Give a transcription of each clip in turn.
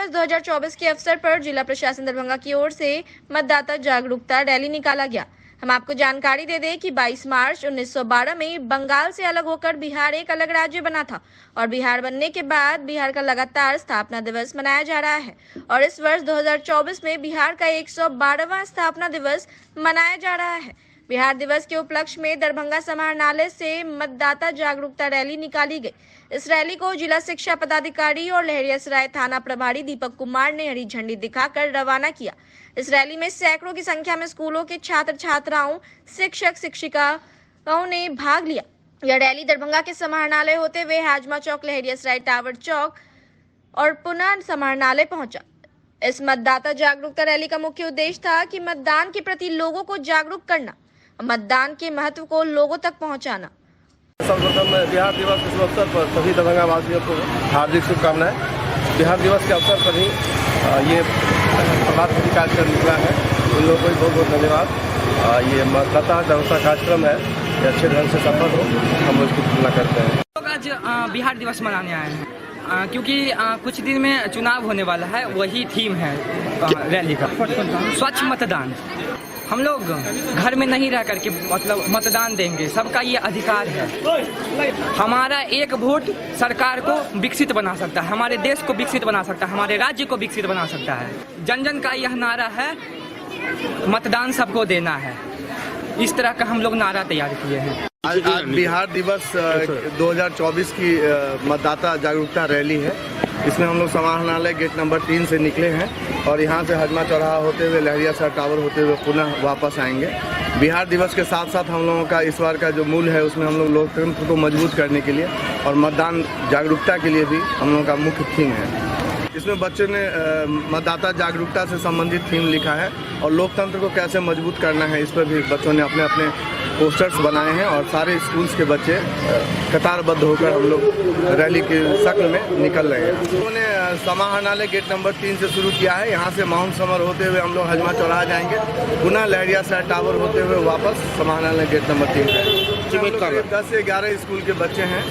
दिवस 2024 के अवसर पर जिला प्रशासन दरभंगा की ओर से मतदाता जागरूकता रैली निकाला गया। हम आपको जानकारी दे दें कि 22 मार्च 1912 में बंगाल से अलग होकर बिहार एक अलग राज्य बना था और बिहार बनने के बाद बिहार का लगातार स्थापना दिवस मनाया जा रहा है और इस वर्ष 2024 में बिहार का 112वां स्थापना दिवस मनाया जा रहा है। बिहार दिवस के उपलक्ष्य में दरभंगा समाहरणालय से मतदाता जागरूकता रैली निकाली गई। इस रैली को जिला शिक्षा पदाधिकारी और लहरियासराय थाना प्रभारी दीपक कुमार ने हरी झंडी दिखाकर रवाना किया। इस रैली में सैकड़ों की संख्या में स्कूलों के छात्र छात्राओं, शिक्षक शिक्षिकाओं ने भाग लिया। यह रैली दरभंगा के समाहरणालय होते हुए हाजमा चौक, लहरियासराय टावर चौक और पुनः समाहरणालय पहुंचा। इस मतदाता जागरूकता रैली का मुख्य उद्देश्य था कि मतदान के प्रति लोगों को जागरूक करना, मतदान के महत्व को लोगों तक पहुंचाना। सर्वप्रथम बिहार दिवस के शुभ अवसर पर सभी दरभंगा वासियों को हार्दिक शुभकामनाएं। बिहार दिवस के अवसर पर ही ये प्रभात फेरी कार्यक्रम निकला है। उन लोगों को भी बहुत बहुत धन्यवाद। ये मतदाता जागरूकता कार्यक्रम है, ये अच्छे ढंग से सफल हो, हम लोग इसकी तुलना करते हैं। लोग आज बिहार दिवस मनाने आए हैं क्योंकि कुछ दिन में चुनाव होने वाला है, वही थीम है रैली का, स्वच्छ मतदान। हम लोग घर में नहीं रह करके मतलब मतदान देंगे, सबका ये अधिकार है। हमारा एक वोट सरकार को विकसित बना सकता है, हमारे देश को विकसित बना सकता है, हमारे राज्य को विकसित बना सकता है। जन जन का यह नारा है, मतदान सबको देना है। इस तरह का हम लोग नारा तैयार किए हैं। आज बिहार दिवस 2024 की मतदाता जागरूकता रैली है। इसमें हम लोग समाहरणालय गेट नंबर 3 से निकले हैं और यहाँ से हजमा चौराहा होते हुए लहरियासराय टावर होते हुए पुनः वापस आएंगे। बिहार दिवस के साथ साथ हम लोगों का इस बार का जो मूल है, उसमें हम लोग लोकतंत्र को मजबूत करने के लिए और मतदान जागरूकता के लिए भी हम लोगों का मुख्य थीम है। इसमें बच्चों ने मतदाता जागरूकता से संबंधित थीम लिखा है और लोकतंत्र को कैसे मजबूत करना है, इस पर भी बच्चों ने अपने अपने पोस्टर्स बनाए हैं और सारे स्कूल्स के बच्चे कतारबद्ध होकर हम लोग रैली की शक्ल में निकल रहे हैं। उन्होंने समाहरणालय गेट नंबर 3 से शुरू किया है। यहाँ से माउंट समर होते हुए हम लोग हजमा चौराहा जाएंगे, पुनः लहरियासराय टावर होते हुए वापस समाहरणालय गेट नंबर 3 पे। 10 से 11 स्कूल के बच्चे हैं।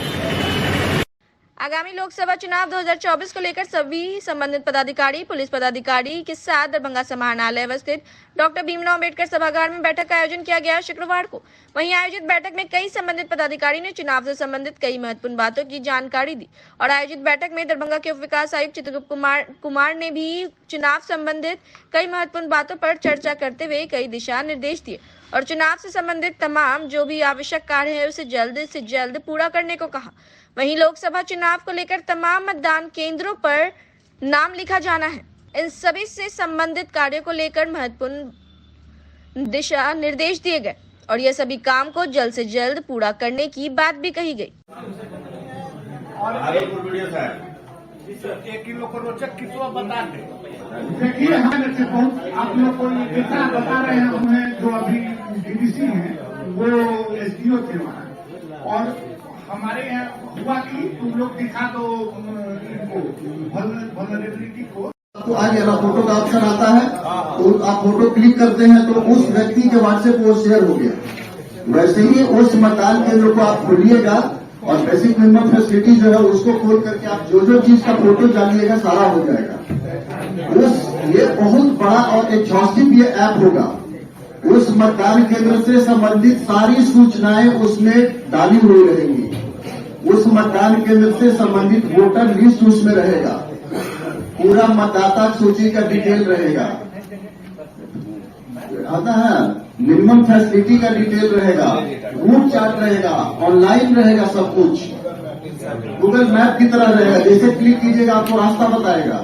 आगामी लोकसभा चुनाव 2024 को लेकर सभी संबंधित पदाधिकारी, पुलिस पदाधिकारी के साथ दरभंगा समाहरणालय अवस्थित डॉक्टर भीमराव अम्बेडकर सभागार में बैठक का आयोजन किया गया शुक्रवार को। वहीं आयोजित बैठक में कई संबंधित पदाधिकारी ने चुनाव से संबंधित कई महत्वपूर्ण बातों की जानकारी दी और आयोजित बैठक में दरभंगा के उप विकास आयुक्त चित्रगुप्त कुमार ने भी चुनाव संबंधित कई महत्वपूर्ण बातों पर चर्चा करते हुए कई दिशा निर्देश दिए और चुनाव से संबंधित तमाम जो भी आवश्यक कार्य है उसे जल्द से जल्द पूरा करने को कहा। वहीं लोकसभा चुनाव को लेकर तमाम मतदान केंद्रों पर नाम लिखा जाना है। इन सभी से संबंधित कार्यों को लेकर महत्वपूर्ण दिशा निर्देश दिए गए और यह सभी काम को जल्द से जल्द पूरा करने की बात भी कही गई। देखिए, आप लोग को कितना बता रहे हैं, हमें जो अभी डीडीसी हैं वो एसडीओ थे वहाँ, और हमारे यहाँ हुआ कि तुम लोग दिखा दो इनको वल्नरेबिलिटी को। तो आज यहाँ फोटो का ऑप्शन आता है, तो आप फोटो क्लिक करते हैं तो उस व्यक्ति के व्हाट्सएप वो शेयर हो गया। वैसे ही उस मतदान केंद्र को आप खोलिएगा और बेसिक मिनिमम फैसिलिटी जो है उसको खोल करके आप जो जो चीज का फोटो डालिएगा सारा हो जाएगा। ये बहुत बड़ा और एग्जॉस्टिव ये ऐप होगा। उस मतदान केंद्र से संबंधित सारी सूचनाएं उसमें डाली हुई रहेंगी। उस मतदान केंद्र से संबंधित वोटर लिस्ट उसमें रहेगा, पूरा मतदाता सूची का डिटेल रहेगा, आता है मिनिमम फैसिलिटी का डिटेल रहेगा, रूट चार्ट रहेगा, ऑनलाइन रहेगा, सब कुछ गूगल मैप की तरह रहेगा। जैसे क्लिक कीजिएगा आपको रास्ता बताएगा।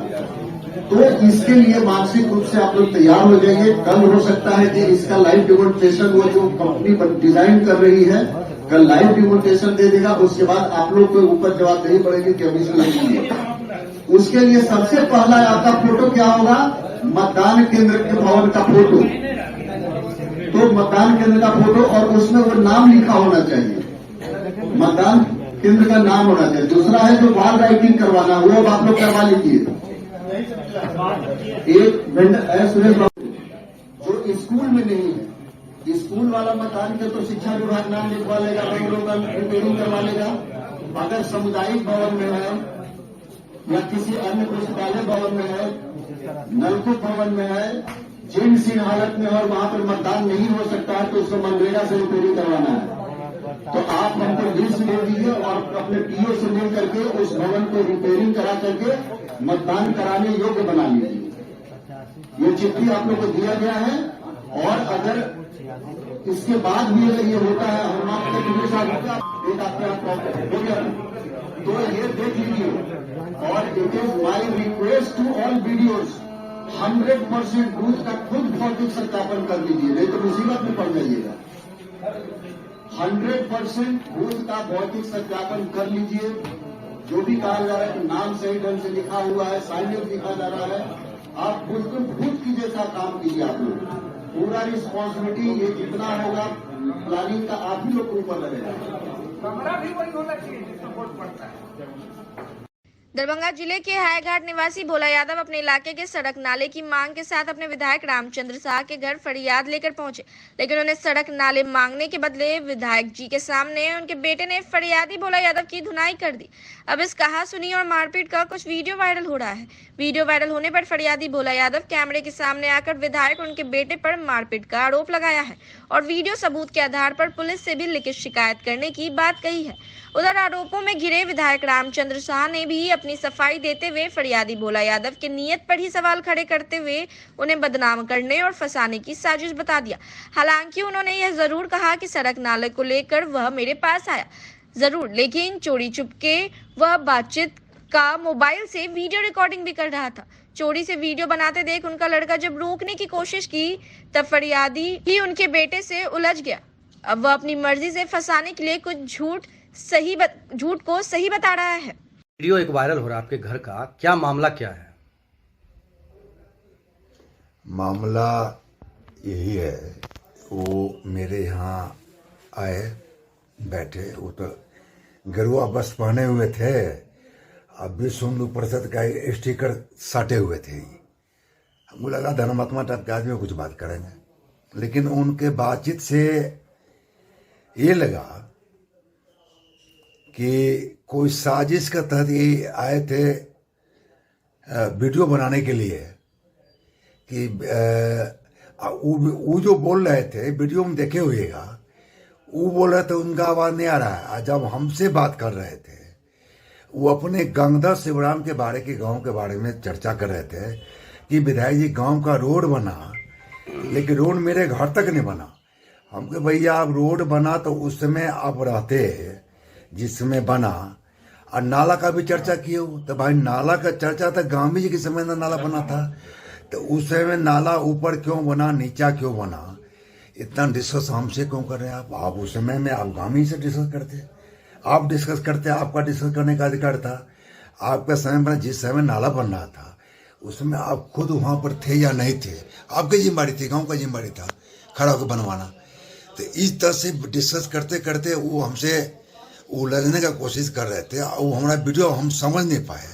तो इसके लिए मानसिक रूप से आप लोग तैयार हो जाएंगे। कल हो सकता है कि इसका लाइव डिमोन्स्ट्रेशन वो जो कंपनी डिजाइन कर रही है कल लाइव डिमोन्स्ट्रेशन दे देगा। उसके बाद आप लोग को ऊपर जवाब नहीं पड़ेगी कि अभी से लाइव। उसके लिए सबसे पहला आपका फोटो क्या होगा, मतदान केंद्र के भवन का फोटो। तो मतदान केंद्र का फोटो और उसमें वो नाम लिखा होना चाहिए, मतदान केंद्र का नाम होना चाहिए। दूसरा है जो वॉल राइटिंग करवाना, वो अब आप लोग करवा लीजिए। एक वेंडर सुरेश बाबू जो स्कूल में नहीं है, स्कूल वाला मतदान के तो शिक्षा विभाग नाम लिखवा लेगा, रिपेयरिंग करवा लेगा। अगर सामुदायिक भवन में है या किसी अन्य पुस्तकालय भवन में है, नलकूप भवन में है, जीर्ण हालत में और वहां पर मतदान नहीं हो सकता है तो उसको मनरेगा से रिपेयरिंग करवाना है। तो आप हमको लिस्ट दे दीजिए और अपने पीओ से मिल करके उस भवन को रिपेयरिंग करा करके मतदान कराने योग्य बना लीजिए। ये चिट्ठी आप लोग को दिया गया है और अगर इसके बाद भी अगर ये होता है हम आपके पीओ साहब एक आपके आप हो गया तो ये देख लीजिए। और it is my request to all videos 100% booth का खुद भौतिक सत्यापन कर लीजिए, नहीं तो मुसीबत में पड़ जाइएगा। 100% बूथ का भौतिक सत्यापन कर लीजिए। जो भी कहा जा रहा है कि नाम सही ढंग से लिखा हुआ है, साइनेज लिखा जा रहा है, आप बिल्कुल खुद की जैसा काम कीजिए। आप लोग पूरा रिस्पॉन्सिबिलिटी ये जितना होगा प्लानिंग का आप ही लोग ऊपर लगेगा। कमरा भी वही होना चाहिए जिसमें वोट पड़ता है। दरभंगा जिले के हायाघाट निवासी भोला यादव अपने इलाके के सड़क नाले की मांग के साथ अपने विधायक रामचंद्र शाह के घर फरियाद लेकर पहुंचे, लेकिन उन्हें सड़क नाले मांगने के बदले विधायक जी के सामने उनके बेटे ने फरियादी भोला यादव की धुनाई कर दी। अब इस कहासुनी और मारपीट का कुछ वीडियो वायरल हो रहा है। वीडियो वायरल होने पर फरियादी भोला यादव कैमरे के सामने आकर विधायक और उनके बेटे पर मारपीट का आरोप लगाया है और वीडियो सबूत के आधार पर पुलिस से भी लिखित शिकायत करने की बात कही है। उधर आरोपों में घिरे विधायक रामचंद्र शाह ने भी अपनी सफाई देते हुए फरियादी भोला यादव के नियत पर ही सवाल खड़े करते हुए उन्हें बदनाम करने और फंसाने की साजिश बता दिया। हालांकि उन्होंने यह जरूर कहा कि सड़क नाले को लेकर वह मेरे पास आया जरूर, लेकिन चोरी चुपके वह बातचीत का मोबाइल से वीडियो रिकॉर्डिंग भी कर रहा था। चोरी से वीडियो बनाते देख उनका लड़का जब रोकने की कोशिश की तब फरियादी ही उनके बेटे से उलझ गया। अब वह अपनी मर्जी से फंसाने के लिए कुछ झूठ को सही बता रहा है। वीडियो एक वायरल हो रहा है आपके घर का, क्या मामला क्या है? मामला यही है, वो मेरे यहाँ आए बैठे, वो तो गरुआ बस पहने हुए थे, अब 20% का स्टिकर साटे हुए थे। हमको लगा धर्मात्मा टाइप के आदमी कुछ बात करेंगे, लेकिन उनके बातचीत से ये लगा कि कोई साजिश के तहत ये आए थे वीडियो बनाने के लिए कि वो जो बोल रहे थे वीडियो में देखे हुएगा, वो बोल रहे थे उनका आवाज नहीं आ रहा है। जब हमसे बात कर रहे थे वो अपने गंगधर शिवराम के बारे के गांव के बारे में चर्चा कर रहे थे कि विधायक जी गांव का रोड बना, लेकिन रोड मेरे घर तक नहीं बना। हम कहे भैया आप रोड बना तो उस समय आप रहते जिस समय बना, और नाला का भी चर्चा किए हो तो भाई नाला का चर्चा था गांधी जी के समय में नाला बना था, तो उस समय नाला ऊपर क्यों बना नीचा क्यों बना, इतना डिस्कस हमसे क्यों कर रहे हैं आप उस समय में आप गांधी से डिस्कस करते, आप डिस्कस करते, आपका डिस्कस करने का अधिकार था। आपका समय बना जिस समय नाला बन रहा था उसमें आप खुद वहां पर थे या नहीं थे, आपकी जिम्मेदारी थी, गाँव का जिम्मेदारी था खड़ा होकर बनवाना। तो इस तरह से डिस्कस करते करते वो हमसे उलझने का कोशिश कर रहे थे। वो हमारा वीडियो हम समझ नहीं पाए।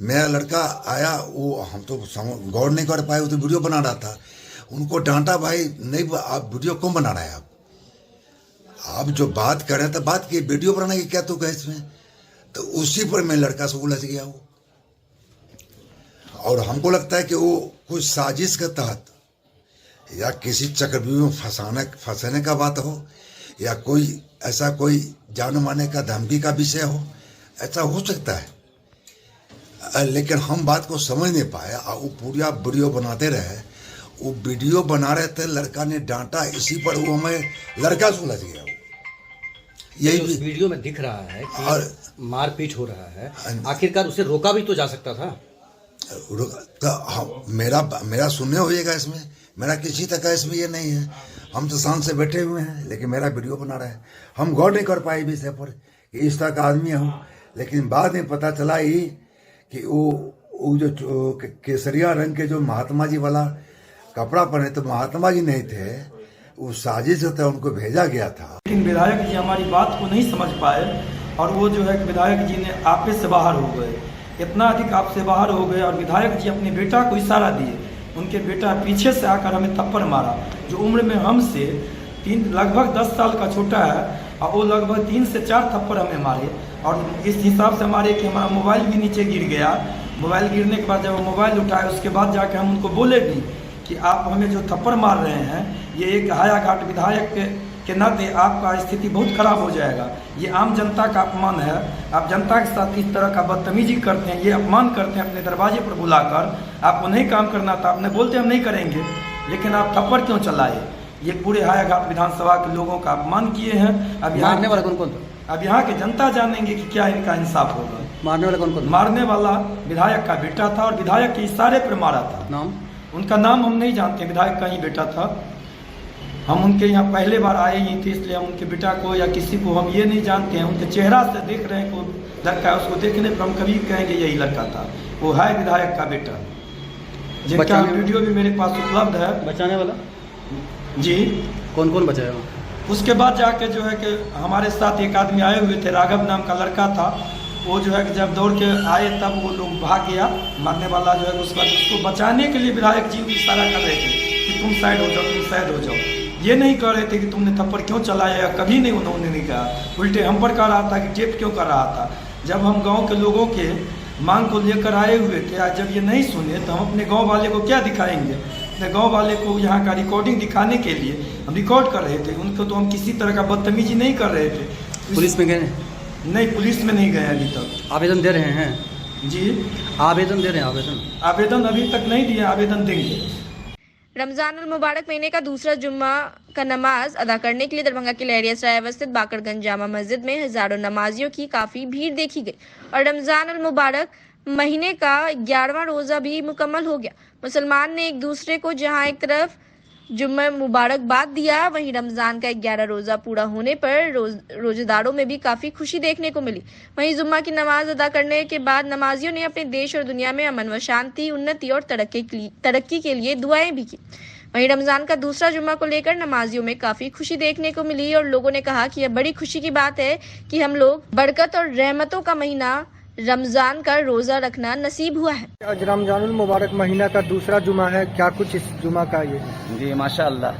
मेरा लड़का आया, वो हम तो गौर नहीं कर पाए, वो तो वीडियो बना रहा था। उनको डांटा, भाई नहीं आप वीडियो क्यों बना रहे हैं, आप जो बात कर रहे थे बात की, वीडियो बनाने की क्या तो कहे इसमें। तो उसी पर मैं लड़का से उलझ गया वो, और हमको लगता है कि वो कुछ साजिश के तहत या किसी चक्रव्यूह में फंसाने का बात हो, या कोई ऐसा कोई जान मारने का धमकी का विषय हो, ऐसा हो सकता है। लेकिन हम बात को समझ नहीं पाए, वो पूरा वीडियो बनाते रहे, वो वीडियो बना रहे थे, लड़का ने डांटा, इसी पर वो हमें लड़का से उलझ गया। यही उस वीडियो में दिख रहा है कि और मारपीट हो रहा है, आखिरकार उसे रोका भी तो जा सकता था। तो मेरा सुनने होइएगा इसमें, मेरा किसी तक इसमें ये नहीं है। हम तो शांत से बैठे हुए हैं, लेकिन मेरा वीडियो बना रहे हैं। हम गौर नहीं कर पाए विषय पर कि इस तरह का आदमी हूँ, लेकिन बाद में पता चला ही कि वो जो केसरिया रंग के जो महात्मा जी वाला कपड़ा पहने तो महात्मा जी नहीं थे, वो साजिश होता उनको भेजा गया था। लेकिन विधायक जी हमारी बात को नहीं समझ पाए और वो जो है विधायक जी ने आपे से बाहर हो गए, इतना अधिक आपसे बाहर हो गए, और विधायक जी अपने बेटा को इशारा दिए। उनके बेटा पीछे से आकर हमें थप्पड़ मारा, जो उम्र में हमसे लगभग 10 साल का छोटा है। और वो लगभग 3 से 4 थप्पड़ हमें मारे और इस हिसाब से मारे कि हमारा मोबाइल भी नीचे गिर गया। मोबाइल गिरने के बाद जब वो मोबाइल उठाए उसके बाद जाके हम उनको बोले भी कि आप हमें जो थप्पड़ मार रहे हैं ये एक हायाघाट विधायक के नाते आपका स्थिति बहुत खराब हो जाएगा। ये आम जनता का अपमान है। आप जनता के साथ इस तरह का बदतमीजी करते हैं, ये अपमान करते हैं अपने दरवाजे पर बुलाकर। आपको नहीं काम करना था, आपने बोलते हम नहीं करेंगे, लेकिन आप थप्पड़ क्यों चलाए? ये पूरे हायाघाट विधानसभा के लोगों का अपमान किए हैं। अब मारने वाला कौन कौन था? अब यहाँ के जनता जानेंगे कि क्या इनका इंसाफ होगा। मारने वाला कौन कौन? मारने वाला विधायक का बेटा था और विधायक के इशारे पर मारा था। नाम? उनका नाम हम नहीं जानते, विधायक का ही बेटा था। हम उनके यहाँ पहले बार आए ही थे, इसलिए हम उनके बेटा को या किसी को हम ये नहीं जानते हैं। उनके चेहरा से देख रहे हैं को लड़का है, उसको देखने पर हम कभी कहेंगे यही लड़का था। वो है विधायक का बेटा, जिनका वीडियो भी मेरे पास उपलब्ध है। बचाने वाला जी कौन कौन बचाया? उसके बाद जाके जो है कि हमारे साथ एक आदमी आए हुए थे, राघव नाम का लड़का था। वो जो है कि जब दौड़ के आए तब वो लोग भाग गया। मारने वाला जो है उसके बाद उसको बचाने के लिए विधायक जी इशारा कर रहे थे कि तुम साइड हो जाओ, तुम साइड हो जाओ। ये नहीं कह रहे थे कि तुमने थप्पड़ क्यों चलाया, कभी नहीं उन्होंने नहीं कहा। उल्टे हम पर कह रहा था कि टेप क्यों कर रहा था। जब हम गाँव के लोगों के मांग को लेकर आए हुए थे, आज जब ये नहीं सुने तो हम अपने गाँव वाले को क्या दिखाएंगे? अपने गाँव वाले को यहाँ का रिकॉर्डिंग दिखाने के लिए हम रिकॉर्ड कर रहे थे। उनको तो हम किसी तरह का बदतमीजी नहीं कर रहे थे। पुलिस में गए? नहीं, पुलिस में नहीं गए अभी तक। आवेदन दे रहे हैं? जी आवेदन दे रहे हैं। आवेदन अभी तक नहीं दिया, आवेदन देंगे। रमजान उल मुबारक महीने का दूसरा जुम्मा का नमाज अदा करने के लिए दरभंगा के लहरियासराय स्थित बाकरगंज जामा मस्जिद में हजारों नमाजियों की काफी भीड़ देखी गई और रमजान उल मुबारक महीने का 11वां रोजा भी मुकम्मल हो गया। मुसलमान ने एक दूसरे को जहां एक तरफ जुम्मा मुबारकबाद दिया, वहीं रमजान का 11 रोजा पूरा होने पर रोजेदारों में भी काफी खुशी देखने को मिली। वहीं जुम्मा की नमाज अदा करने के बाद नमाजियों ने अपने देश और दुनिया में अमन व शांति, उन्नति और तरक्की के लिए दुआएं भी की। वहीं रमजान का दूसरा जुम्मा को लेकर नमाजियों में काफी खुशी देखने को मिली और लोगों ने कहा कि यह बड़ी खुशी की बात है कि हम लोग बरकत और रहमतों का महीना रमजान का रोजा रखना नसीब हुआ है। आज रमजानुल मुबारक महीना का दूसरा जुमा है, क्या कुछ इस जुमा का ये? जी माशाअल्लाह,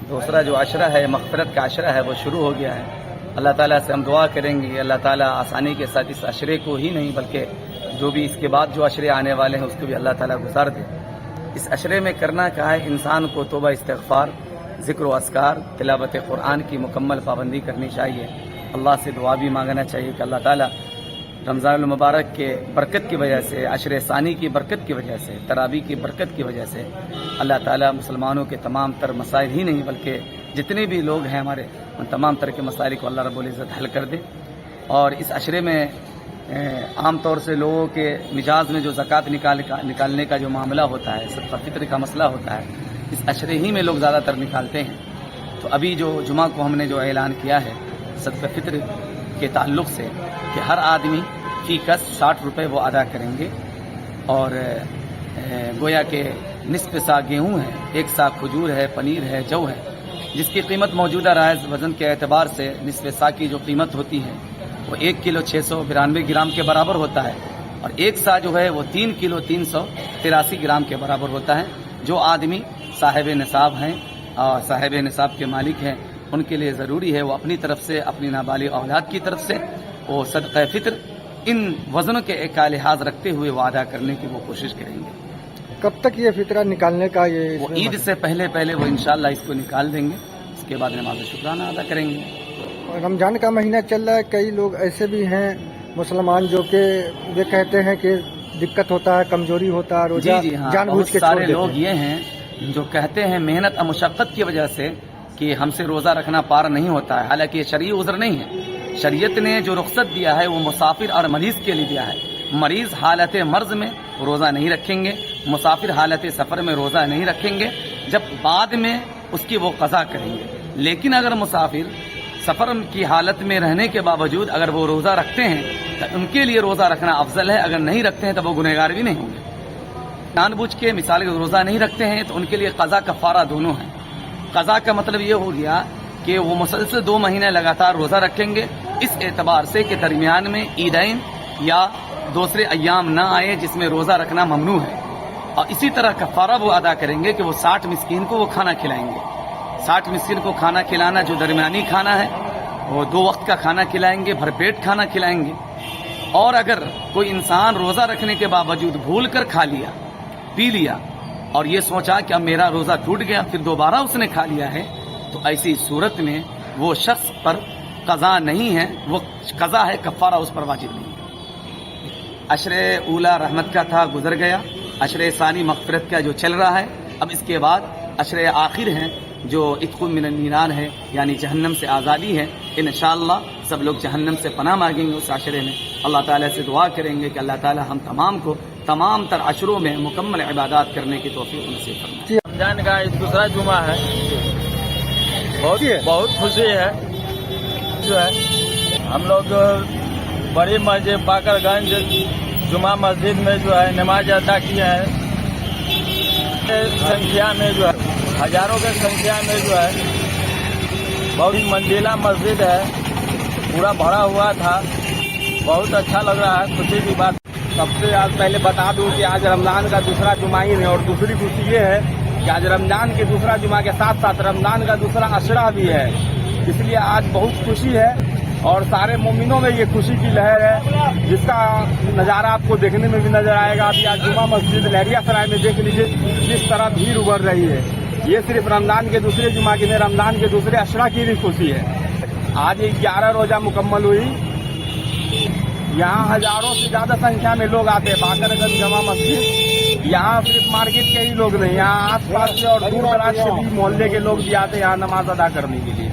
दूसरा जो आशरा है, मग़फ़िरत का आशरा है, वो शुरू हो गया है। अल्लाह ताला से हम दुआ करेंगे, अल्लाह ताला आसानी के साथ इस अशरे को ही नहीं बल्कि जो भी इसके बाद जो अशरे आने वाले हैं उसको भी अल्लाह ताला गुजार दे। इस अशरे में करना क्या है, इंसान को तौबा इस्तिग़फ़ार, ज़िक्र व अस्कार, तिलावत कुरान की मुकम्मल पाबंदी करनी चाहिए। अल्लाह से दुआ भी मांगना चाहिए कि अल्लाह ताला रमज़ानुल मुबारक के बरकत की वजह से, अशरे सानी की बरकत की वजह से, तरावी की बरकत की वजह से अल्लाह ताला मुसलमानों के तमाम तर मसाइल ही नहीं बल्कि जितने भी लोग हैं हमारे, उन तमाम तरह के मसाइल को अल्लाह रब्बुल इज़्ज़त हल कर दे। और इस अशरे में आम तौर से लोगों के मिजाज में जो ज़कात निकालने का जो मामला होता है, सदक़ा फ़ित्र का मसला होता है, इस अशरे ही में लोग ज़्यादातर निकालते हैं। तो अभी जो जुमा को हमने जो ऐलान किया है सदक़ा फ़ित्र के ताल्लुक़ से कि हर आदमी फी कस 60 रुपये वो अदा करेंगे और गोया के निस्फ़ सा गेहूँ है, 1 सा खजूर है, पनीर है, जौ है, जिसकी कीमत मौजूदा राइज वज़न के एतबार से निस्फ़ सा की जो कीमत होती है वो 1 किलो 692 ग्राम के बराबर होता है और 1 सा जो है वो 3 किलो 383 ग्राम के बराबर होता है। जो आदमी साहिब निसाब हैं और साहिब निसाब के मालिक हैं, उनके लिए ज़रूरी है वो अपनी तरफ से, अपनी नाबालिग औलाद की तरफ से वो सदक़ा फ़ित्र इन वज़नों के का लिहाज रखते हुए वो अदा करने की वो कोशिश करेंगे। कब तक ये फितरा निकालने का ये? वो ईद से पहले वो इंशाअल्लाह इसको निकाल देंगे, इसके बाद नमाज़ शुक्राना अदा करेंगे। रमजान का महीना चल रहा है, कई लोग ऐसे भी हैं मुसलमान जो कि वे कहते हैं कि दिक्कत होता है, कमजोरी होता है, रोजा जानबूझ के सारे लोग ये हैं जो कहते हैं मेहनत और मुशक्क़त की वजह से कि हमसे रोज़ा रखना पार नहीं होता है। हालांकि ये शरई उज़्र नहीं है। शरीयत ने जो रुख्सत दिया है वो मुसाफिर और मरीज़ के लिए दिया है। मरीज़ हालत मर्ज़ में रोज़ा नहीं रखेंगे, मुसाफिर हालत सफ़र में रोज़ा नहीं रखेंगे, जब बाद में उसकी वो क़ज़ा करेंगे। लेकिन अगर मुसाफिर सफ़र की हालत में रहने के बावजूद अगर वो रोज़ा रखते हैं तो उनके लिए रोज़ा रखना अफजल है। अगर नहीं रखते हैं तो वो गुनहगार भी नहीं होंगे। जानबूझ के मिसाल के रोज़ा नहीं रखते हैं तो उनके लिए क़ज़ा कफ़ारा दोनों है। क़ज़ा का मतलब ये हो गया कि वो मुसलसल 2 महीने लगातार रोज़ा रखेंगे, इस एतबार से कि दरमियान में ईदैन या दूसरे अय्याम ना आए जिसमें रोज़ा रखना ममनू है। और इसी तरह कफ़ारा वो अदा करेंगे कि वो 60 मिस्कीन को वो खाना खिलाएंगे। 60 मिस्कीन को खाना खिलाना जो दरमियानी खाना है वो 2 वक्त का खाना खिलाएंगे, भरपेट खाना खिलाएंगे। और अगर कोई इंसान रोजा रखने के बावजूद भूल कर खा लिया, पी लिया और ये सोचा कि अब मेरा रोजा टूट गया, फिर दोबारा उसने खा लिया है, तो ऐसी सूरत में वो शख्स पर कज़ा नहीं है, वो कज़ा है, कफ़ारा उस पर वाजिब नहीं है। अशरे ऊला रहमत का था, गुजर गया। अशरे सानी मग़फ़िरत का जो चल रहा है, अब इसके बाद अशरे आखिर हैं जो इत्क़ुम मिनन नीरान है, यानी जहन्नम से आज़ादी है। इंशाअल्लाह सब लोग जहन्नम से पनाह मांगेंगे उस अशरे में। अल्लाह ताला से दुआ करेंगे कि अल्लाह ताला हम तमाम को तमाम तर अशरों में मुकम्मल इबादत करने की तौफीक नसीब फरमाए। रमजान का दूसरा जुमा है, बहुत खुशी है। जो है हम लोग बड़ी मस्जिद बाकरगंज जुमा मस्जिद में जो है नमाज अदा किया है। संख्या में जो है हजारों की संख्या में जो है बहुत मंजिला मस्जिद है, पूरा भरा हुआ था, बहुत अच्छा लग रहा है, खुशी की बात। सबसे आज पहले बता दूं कि आज रमजान का दूसरा जुमा ही है और दूसरी खुशी ये है कि आज रमजान के दूसरा जुमा के साथ साथ रमजान का दूसरा अशरा भी है, इसलिए आज बहुत खुशी है और सारे मोमिनों में ये खुशी की लहर है, जिसका नज़ारा आपको देखने में भी नजर आएगा। अभी आज जुमा मस्जिद लहरिया सराय में देख लीजिए किस तरह भीड़ उभर रही है। ये सिर्फ रमजान के दूसरे जुमा की नहीं, रमजान के दूसरे अशरा की भी खुशी है। आज 11 रोजा मुकम्मल हुई, यहाँ हजारों से ज्यादा संख्या में लोग आते हैं बाकरगंज जमा मस्जिद। यहाँ सिर्फ मार्केट के ही लोग नहीं, यहाँ आस पास से और दूर दराज से भी मोहल्ले के लोग भी आते हैं यहाँ नमाज अदा करने के लिए।